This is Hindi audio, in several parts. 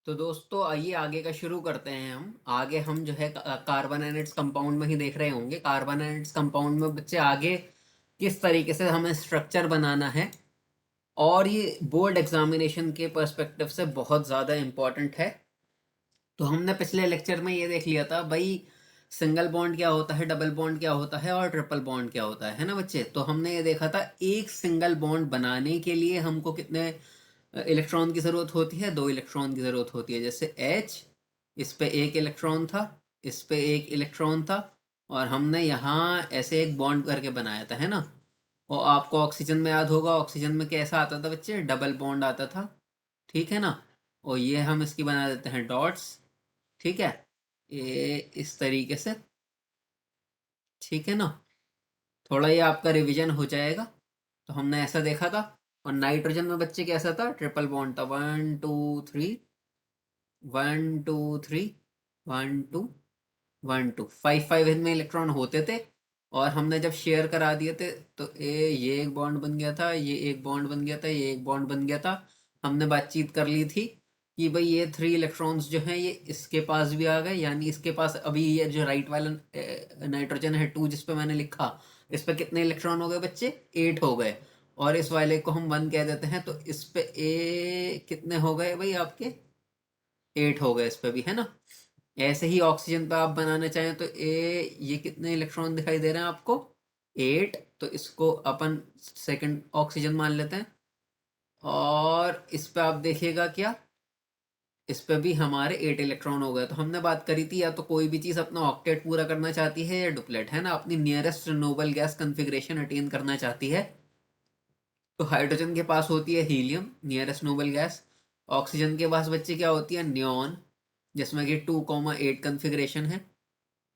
तो दोस्तों आइए आगे का शुरू करते हैं। हम आगे हम जो है कार्बन एंड इट्स कंपाउंड में ही देख रहे होंगे। कार्बन एंड इट्स कंपाउंड में बच्चे आगे किस तरीके से हमें स्ट्रक्चर बनाना है, और ये बोर्ड एग्जामिनेशन के पर्सपेक्टिव से बहुत ज़्यादा इम्पोर्टेंट है। तो हमने पिछले लेक्चर में ये देख लिया था भाई, सिंगल बॉन्ड क्या होता है, डबल बॉन्ड क्या होता है और ट्रिपल बॉन्ड क्या होता है ना बच्चे। तो हमने ये देखा था एक सिंगल बॉन्ड बनाने के लिए हमको कितने इलेक्ट्रॉन की ज़रूरत होती है, 2 इलेक्ट्रॉन की ज़रूरत होती है। जैसे H, इस पे 1 इलेक्ट्रॉन था, इस पे 1 इलेक्ट्रॉन था, और हमने यहाँ ऐसे एक बॉन्ड करके बनाया था, है ना। और आपको ऑक्सीजन में याद होगा, ऑक्सीजन में कैसा आता था बच्चे, डबल बॉन्ड आता था, ठीक है ना। और ये हम इसकी बना देते हैं डॉट्स, ठीक है, ये इस तरीके से, ठीक है ना। थोड़ा ये आपका रिवीजन हो जाएगा। तो हमने ऐसा देखा था। और नाइट्रोजन में बच्चे कैसा था, ट्रिपल बॉन्ड था, 1 2 3, 1 2 3, 1 2 1 2, 5 5 इनमें इलेक्ट्रॉन होते थे। और हमने जब शेयर करा दिए थे तो ये एक बॉन्ड बन गया था, ये एक बॉन्ड बन गया था, ये एक बॉन्ड बन गया था। हमने बातचीत कर ली थी कि भाई ये 3 इलेक्ट्रॉन्स जो हैं ये इसके पास भी आ गए, यानी इसके पास अभी ये जो राइट वाला नाइट्रोजन है 2 जिस पे मैंने लिखा, इस पे कितने इलेक्ट्रॉन हो गए बच्चे, 8 हो गए। और इस वाले को हम 1 कह देते हैं, तो इस पे कितने हो गए भाई आपके, 8 हो गए इस पे भी, है ना। ऐसे ही ऑक्सीजन पे आप बनाना चाहें तो ये कितने इलेक्ट्रॉन दिखाई दे रहे हैं आपको, 8। तो इसको अपन सेकंड ऑक्सीजन मान लेते हैं। और इस पे आप देखिएगा क्या, इस पे भी हमारे 8 इलेक्ट्रॉन हो गए। तो हमने बात करी थी, या तो कोई भी चीज़ अपना ऑक्टेट पूरा करना चाहती है या डुप्लेट, है ना, अपनी nearest noble gas configuration attain करना चाहती है। तो हाइड्रोजन के पास होती है helium, nearest noble gas. Oxygen के पास बच्चे क्या होती है, नियॉन, जिसमें कि 2,8 कन्फिग्रेशन है।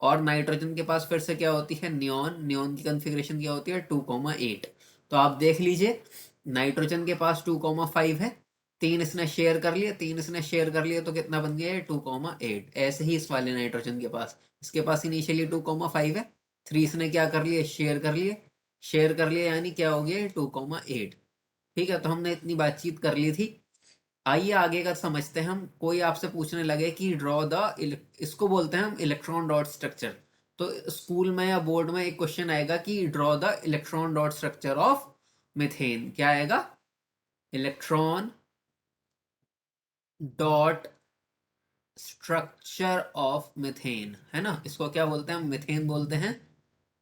और नाइट्रोजन के पास फिर से क्या होती है, नियॉन, नियॉन की कन्फिग्रेशन क्या होती है, 2,8। तो आप देख लीजिए, नाइट्रोजन के पास 2,5 है, 3 इसने शेयर कर लिए, 3 इसने शेयर कर लिए, तो कितना बन गया है, 2,8। ऐसे ही इस वाले नाइट्रोजन के पास, इसके पास इनिशियली 2,5 है, 3 इसने क्या कर लिए, शेयर कर लिए, शेयर कर लिए, यानी क्या हो गया, 2,8। ठीक है, तो हमने इतनी बातचीत कर ली थी। आइए आगे का समझते हैं हम। कोई आपसे पूछने लगे कि ड्रॉ द, इसको बोलते हैं हम इलेक्ट्रॉन डॉट स्ट्रक्चर। तो स्कूल में या बोर्ड में एक क्वेश्चन आएगा कि draw the electron dot structure of methane. क्या आएगा, electron dot structure of methane, है ना। इसको क्या बोलते हैं हम, मीथेन बोलते हैं,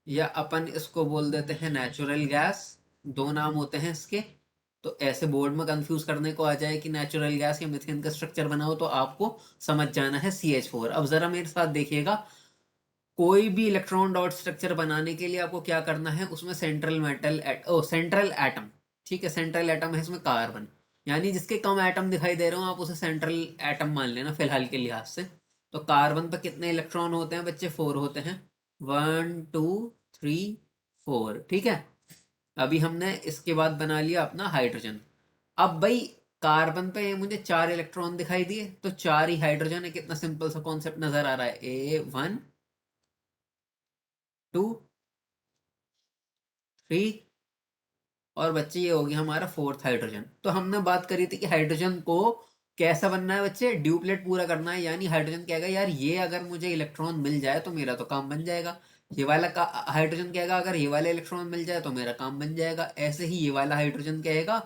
या अपन इसको बोल देते हैं नेचुरल गैस। दो नाम होते हैं इसके। तो ऐसे बोर्ड में कंफ्यूज करने को आ जाए कि नेचुरल गैस या मीथेन का स्ट्रक्चर बनाओ, तो आपको समझ जाना है CH4। अब जरा मेरे साथ देखिएगा, कोई भी इलेक्ट्रॉन डॉट स्ट्रक्चर बनाने के लिए आपको क्या करना है, उसमें सेंट्रल मेटल सेंट्रल एटम, ठीक है, सेंट्रल एटम है इसमें कार्बन, यानी जिसके कम एटम दिखाई दे रहे हो आप उसे सेंट्रल एटम मान लेना फिलहाल के लिहाज से। तो कार्बन पर कितने इलेक्ट्रॉन होते हैं बच्चे, 4 होते हैं, 1 2 3 4, ठीक है। अभी हमने इसके बाद बना लिया अपना हाइड्रोजन। अब भाई कार्बन पे मुझे 4 इलेक्ट्रॉन दिखाई दिए, तो 4 ही हाइड्रोजन है। कितना सिंपल सा कॉन्सेप्ट नजर आ रहा है, A1 2 3, और बच्चे ये हो गया हमारा फोर्थ हाइड्रोजन। तो हमने बात करी थी कि हाइड्रोजन को कैसा बनना है बच्चे, ड्यूप्लेट पूरा करना है। यानी हाइड्रोजन कहेगा यार ये अगर मुझे इलेक्ट्रॉन मिल जाए तो मेरा तो काम बन जाएगा। ये वाला का हाइड्रोजन कहेगा अगर ये वाला इलेक्ट्रॉन मिल जाए तो मेरा काम बन जाएगा। ऐसे ही ये वाला हाइड्रोजन कहेगा,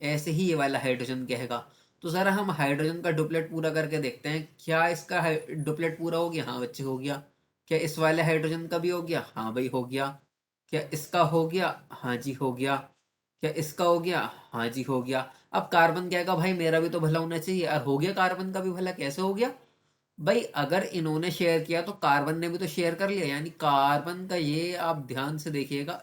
ऐसे ही ये वाला हाइड्रोजन कहेगा। तो जरा हम हाइड्रोजन का डुप्लेट पूरा करके देखते हैं, क्या इसका डुप्लेट पूरा हो गया, हाँ बच्चे हो गया। क्या इस वाले हाइड्रोजन का भी हो गया, हाँ भाई हो गया। क्या इसका हो गया, हाँ जी हो गया। क्या इसका हो गया, हाँ जी हो गया। अब कार्बन कहेगा भाई मेरा भी तो भला होना चाहिए यार, हो गया कार्बन का भी भला, कैसे हो गया भाई, अगर इन्होंने शेयर किया तो कार्बन ने भी तो शेयर कर लिया। यानी कार्बन का ये आप ध्यान से देखिएगा,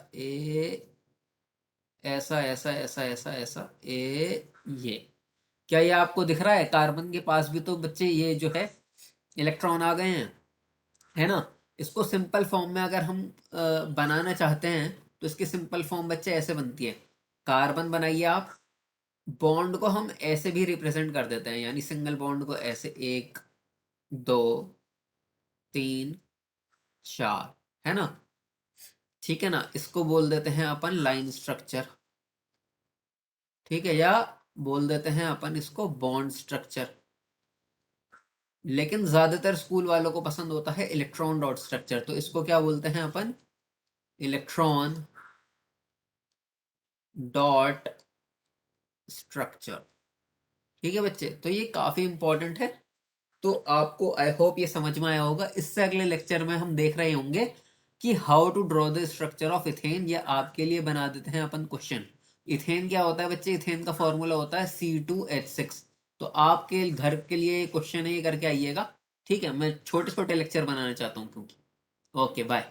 ऐसा ऐसा ऐसा ऐसा ऐसा ये, क्या ये आपको दिख रहा है, कार्बन के पास भी तो बच्चे ये जो है इलेक्ट्रॉन आ गए हैं, है ना। इसको सिंपल फॉर्म में अगर हम बनाना चाहते हैं तो इसकी सिंपल फॉर्म बच्चे ऐसे बनती है। कार्बन बनाइए आप, बॉन्ड को हम ऐसे भी रिप्रेजेंट कर देते हैं, यानी सिंगल बॉन्ड को ऐसे, 1 2 3 4, है ना। ठीक है ना, इसको बोल देते हैं अपन लाइन स्ट्रक्चर, ठीक है, या बोल देते हैं अपन इसको बॉन्ड स्ट्रक्चर। लेकिन ज्यादातर स्कूल वालों को पसंद होता है इलेक्ट्रॉन डॉट स्ट्रक्चर, तो इसको क्या बोलते हैं अपन, इलेक्ट्रॉन डॉट स्ट्रक्चर। ठीक है बच्चे, तो ये काफी इंपॉर्टेंट है। तो आपको आई होप ये समझ में आया होगा। इससे अगले लेक्चर में हम देख रहे होंगे कि how to draw the structure of ethane, या आपके लिए बना देते हैं अपन क्वेश्चन। इथेन क्या होता है बच्चे, इथेन का फॉर्मूला होता है C2H6। तो आपके घर के लिए क्वेश्चन है, ये करके आइएगा। ठीक है, मैं छोटे छोटे लेक्चर बनाना चाहता हूँ क्योंकि। Okay bye.